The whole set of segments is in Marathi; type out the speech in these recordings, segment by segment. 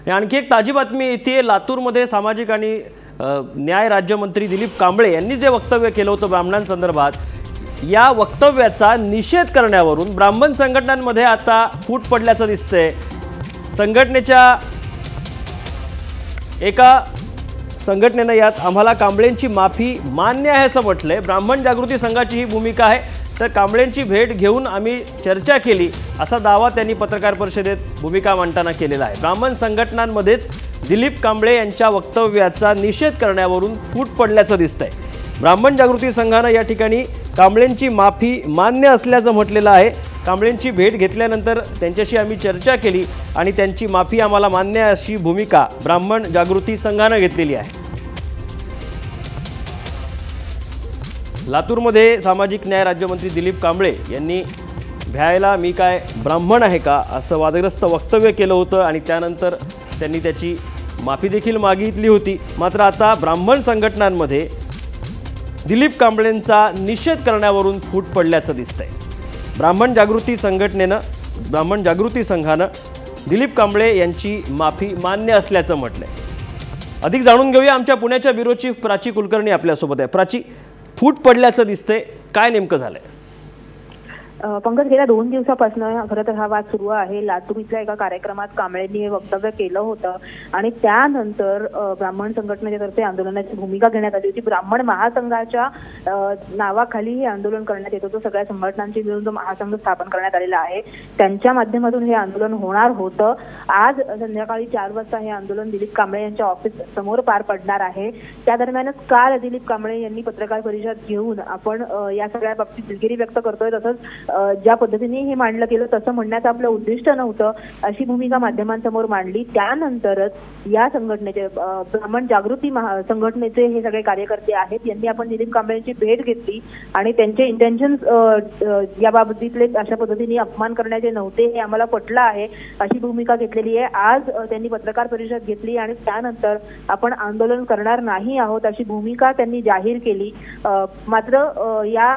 आणखी एक ताजी बातमी येते, लातूरमध्ये सामाजिक आणि न्याय राज्यमंत्री दिलीप कांबळे यांनी जे वक्तव्य केलं होतं ब्राह्मणांसंदर्भात, या वक्तव्याचा निषेध करण्यावरून ब्राह्मण संघटनांमध्ये आता फूट पडल्याचं दिसतंय। संघटनेच्या एका संघटनेने यात आम्हाला कांबळेंची माफी मान्य आहे असं म्हटलंय। ब्राह्मण जागृती संघाची ही भूमिका आहे, तर कांबळेंची भेट घेऊन आम्ही चर्चा केली असा दावा त्यांनी पत्रकार परिषदेत भूमिका मांडताना केलेला आहे। ब्राह्मण संघटनांमध्येच दिलीप कांबळे यांच्या वक्तव्याचा निषेध करण्यावरून फूट पडल्याचं दिसतंय। ब्राह्मण जागृती संघानं या ठिकाणी कांबळेंची माफी मान्य असल्याचं म्हटलेलं आहे। कांबळेंची भेट घेतल्यानंतर त्यांच्याशी आम्ही चर्चा केली आणि त्यांची माफी आम्हाला मान्य आहे अशी भूमिका ब्राह्मण जागृती संघानं घेतलेली आहे। लातूरमध्ये सामाजिक न्याय राज्यमंत्री दिलीप कांबळे यांनी भ्यायला मी काय ब्राह्मण आहे का असं वादग्रस्त वक्तव्य केलं होतं आणि त्यानंतर त्यांनी त्याची माफी देखील मागितली होती। मात्र आता ब्राह्मण संघटनांमध्ये दिलीप कांबळेंचा निषेध करण्यावरून फूट पडल्याचं दिसतंय। ब्राह्मण जागृती संघानं दिलीप कांबळे यांची माफी मान्य असल्याचं म्हटलंय। अधिक जाणून घेऊया, आमच्या पुण्याच्या ब्युरो चीफ प्राची कुलकर्णी आपल्यासोबत आहे। प्राची, फूट पडल्याचं दिसतंय, काय नेमकं झालंय? पंकज, गेल्या 2 दिवसापासून खरं तर हा वाद सुरू आहे। लातूर इथल्या एका कार्यक्रमात कांबळेंनी हे वक्तव्य केलं होतं आणि त्यानंतर ब्राह्मण संघटनेच्या तर्फे आंदोलनाची भूमिका घेण्यात आली होती। ब्राह्मण महासंघाच्या नावाखाली हे आंदोलन करण्यात येत होतं। सगळ्या संघटनांची मिळून जो महासंघ स्थापन करण्यात आलेला आहे त्यांच्या माध्यमातून हे आंदोलन होणार होतं। आज संध्याकाळी 4 वाजता हे आंदोलन दिलीप कांबळे यांच्या ऑफिस समोर पार पडणार आहे। त्या दरम्यानच काल दिलीप कांबळे यांनी पत्रकार परिषद घेऊन आपण या सगळ्या बाबतीत दिलगिरी व्यक्त करतोय, तसंच ज्या पद्धतीने हे मांडलं गेलं तसं म्हणण्याचं आपलं उद्दिष्ट नव्हतं अशी भूमिका माध्यमांसमोर मांडली। त्यानंतरच या संघटनेचे ब्राह्मण जागृती संघटनेचे हे सगळे कार्यकर्ते आहेत यांनी आपण दिलीप कांबळेंची भेट घेतली आणि त्यांचे इंटेन्शन्स या बाबतीतले अशा पद्धतीने अपमान करण्याचे नव्हते हे आम्हाला पटलं आहे अशी भूमिका घेतलेली आहे। आज त्यांनी पत्रकार परिषद घेतली आणि त्यानंतर आपण आंदोलन करणार नाही आहोत अशी भूमिका त्यांनी जाहीर केली। मात्र या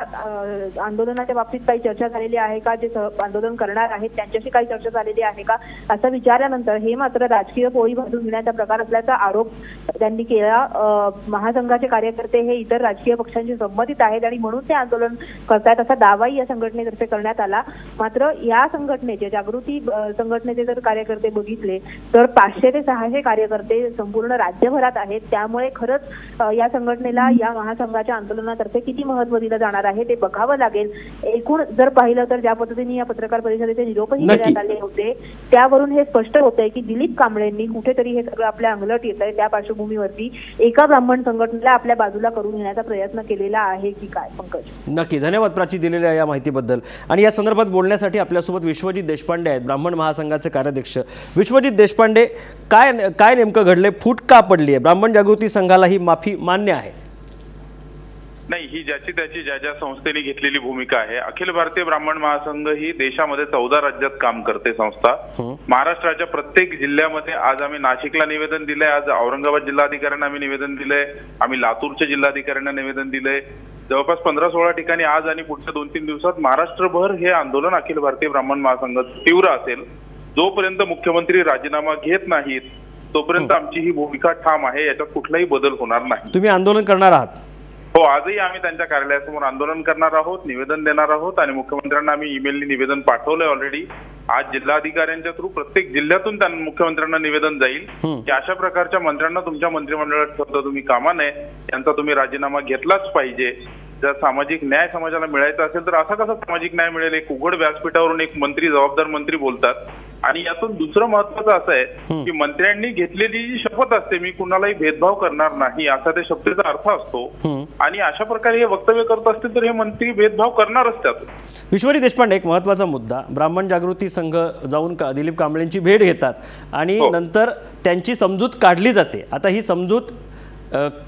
आंदोलनाच्या बाबतीत काही चर्चा झालेली आहे का, जे आंदोलन करणार आहेत त्यांच्याशी काही चर्चा झालेली आहे का असं विचारल्यानंतर हे मात्र राजकीय पोळी भाजून घेण्याचा प्रकार असल्याचा आरोप त्यांनी केला। महासंघाचे कार्यकर्ते हे इतर राजकीय पक्षांशी संबंधित आहेत आणि म्हणून ते आंदोलन करतायत असा दावाही या संघटनेतर्फे करण्यात आला। मात्र या संघटनेचे जागृती संघटनेचे जर कार्यकर्ते बघितले तर 500 ते 600 कार्यकर्ते संपूर्ण राज्यभरात आहेत। त्यामुळे खरंच या संघटनेला या महासंघाच्या आंदोलनातर्फे किती महत्त्व दिलं जाणार आहे ते बघावं लागेल। एकूण जर पाहिलं तर ज्या पद्धतीने या पत्रकार परिषदेचे निरोपही देण्यात आले होते त्यावरून हे स्पष्ट होतंय की दिलीप कांबळेंनी कुठेतरी हे सगळं आपल्या अंगलट येत आहे त्या पार्श्वभूमीवरती एका ब्राह्मण संघटनेला आपल्या बाजूला करून घेण्याचा प्रयत्न केलेला आहे की काय? पंकज, नक्की धन्यवाद प्राची दिलेल्या या माहितीबद्दल। आणि या संदर्भात बोलण्यासाठी आपल्यासोबत विश्वजित देशपांडे आहेत, ब्राह्मण महासंघाचे कार्याध्यक्ष। विश्वजित देशपांडे, काय नेमकं घडले? फूट का पडली आहे? ब्राह्मण जागृती संघाला ही माफी मान्य आहे? नाही, ही ज्याची ज्या संस्थेने घेतलेली भूमिका आहे। अखिल भारतीय ब्राह्मण महासंघ ही देशामध्ये 14 राज्यात काम करते संस्था। महाराष्ट्राच्या प्रत्येक जिल्ह्यामध्ये आज आम्ही नाशिकला निवेदन दिलंय, आज औरंगाबाद जिल्हाधिकाऱ्यांना आम्ही निवेदन दिलंय, आम्ही लातूरच्या जिल्हाधिकाऱ्यांना निवेदन दिलंय। जवळपास 15-16 ठिकाणी आज आणि पुढच्या 2-3 दिवसात महाराष्ट्रभर हे आंदोलन अखिल भारतीय ब्राह्मण महासंघ तीव्र असेल। जोपर्यंत मुख्यमंत्री राजीनामा घेत नाहीत तोपर्यंत आमची ही भूमिका ठाम आहे, याच्यात कुठलाही बदल होणार नाही। तुम्ही आंदोलन करणार आहात? हो, आजही आम्ही त्यांच्या कार्यालयासमोर आंदोलन करणार आहोत, निवेदन देणार आहोत आणि मुख्यमंत्र्यांना आम्ही ईमेलनी निवेदन पाठवलंय ऑलरेडी। आज जिल्हाधिकाऱ्यांच्या थ्रू प्रत्येक जिल्ह्यातून त्यांना मुख्यमंत्र्यांना निवेदन जाईल की अशा प्रकारच्या मंत्र्यांना तुमच्या मंत्रिमंडळात ठेवता तुम्ही कामा नये, यांचा तुम्ही राजीनामा घेतलाच पाहिजे। जर सामाजिक न्याय समाजाला मिळायचा असेल तर असा कसा सामाजिक न्याय मिळेल? एक उघड व्यासपीठावरून एक मंत्री, जबाबदार मंत्री बोलतात आणि यातून दुसरं महत्वाचं असं आहे की मंत्र्यांनी घेतलेली जी शपथ असते, मी कुणालाही भेदभाव करणार नाही असा त्या शब्दाचा अर्थ असतो आणि अशा प्रकारे हे वक्तव्य करत असतील तर हे मंत्री भेदभाव करणारच त्यात। विश्वजित देशपांडे, एक महत्वाचा मुद्दा, ब्राह्मण जागृती संघ जाऊन दिलीप कांबळेंची भेट घेतात आणि नंतर त्यांची समजूत काढली जाते। आता ही समजूत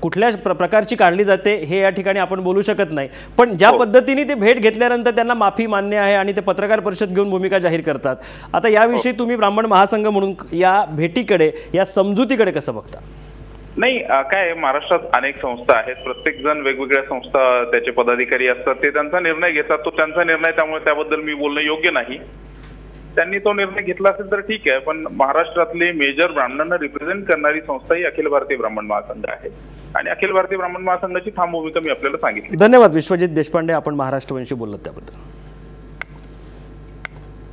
कुठल्या प्रकारची काढली जाते हे या ठिकाणी आपण बोलू शकत नाही, पण ज्या पद्धतीने ते भेट घेतल्यानंतर त्यांना माफी मान्य आहे आणि ते पत्रकार परिषद घेऊन भूमिका जाहीर करतात, आता याविषयी तुम्ही ब्राह्मण महासंघ म्हणून या भेटीकडे, या समजुतीकडे कसं बघता? नाही, काय महाराष्ट्रात अनेक संस्था आहेत, प्रत्येक जण वेगवेगळ्या संस्था त्याचे पदाधिकारी असतात, ते त्यांचा निर्णय घेतात, तो त्यांचा निर्णय, त्यामुळे त्याबद्दल मी बोलणं योग्य नाही। त्यांनी तो निर्णय घेतला असेल तर ठीक आहे, पण महाराष्ट्रातले मेजर ब्राह्मणांना रिप्रेझेंट करणारी संस्था ही अखिल भारतीय ब्राह्मण महासंघ आहे आणि अखिल भारतीय ब्राह्मण महासंघाची ठाम भूमिका मी आपल्याला सांगितली. धन्यवाद विश्वजित देशपांडे, आपण महाराष्ट्रवंशी बोललात त्याबद्दल.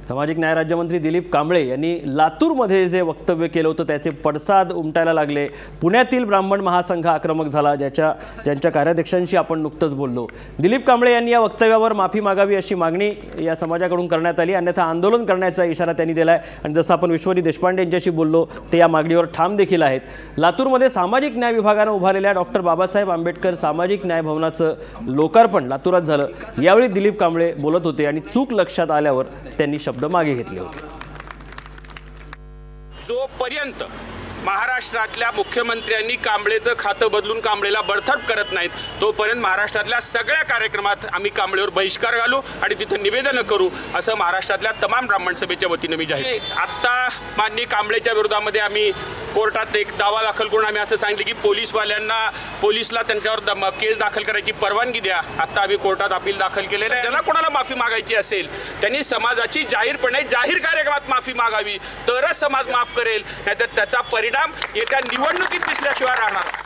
सामाजिक न्याय राज्यमंत्री दिलीप कांबळे यांनी लातूरमध्ये जे वक्तव्य केलं होतं त्याचे पडसाद उमटायला लागले. पुण्यातील ब्राह्मण महासंघ आक्रमक झाला, ज्यांच्या कार्याध्यक्षांशी आपण नुकतंच बोललो. दिलीप कांबळे यांनी या वक्तव्यावर माफी मागावी अशी मागणी या समाजाकडून करण्यात आली, अन्यथा आंदोलन करण्याचा इशारा त्यांनी दिला आहे. आणि जसं आपण विश्वजित देशपांडे यांच्याशी बोललो ते या मागणीवर ठाम देखील आहेत. लातूरमध्ये सामाजिक न्याय विभागानं उभारलेल्या डॉक्टर बाबासाहेब आंबेडकर सामाजिक न्याय भवनाचं लोकार्पण लातूरात झालं. यावेळी दिलीप कांबळे बोलत होते आणि चूक लक्षात आल्यावर त्यांनी शब्द मागे घेतले होते. जोपर्यंत महाराष्ट्रातल्या मुख्यमंत्र्यांनी कांबळेचं खातं बदलून कांबळेला बडतर्फ करत नाहीत तोपर्यंत महाराष्ट्रातल्या सगळ्या कार्यक्रमात आम्ही कांबळेवर बहिष्कार घालू आणि तिथं निवेदन करू असं महाराष्ट्रातल्या तमाम ब्राह्मण सभेच्या वतीनं मी जाहीर. आता माननीय कांबळेच्या विरोधामध्ये आम्ही कोर्टात एक दावा दाखल करून आम्ही असं सांगितलं की पोलिसला त्यांच्यावर केस दाखल करायची परवानगी द्या. आता आम्ही कोर्टात अपील दाखल केलेलं आहे. ज्याला कोणाला माफी मागायची असेल त्यांनी समाजाची जाहीरपणे जाहीर कार्यक्रमात माफी मागावी, तरच समाज माफ करेल, नाहीतर त्याचा परिणाम येत्या निवडणुकीत दिसल्याशिवाय राहणार.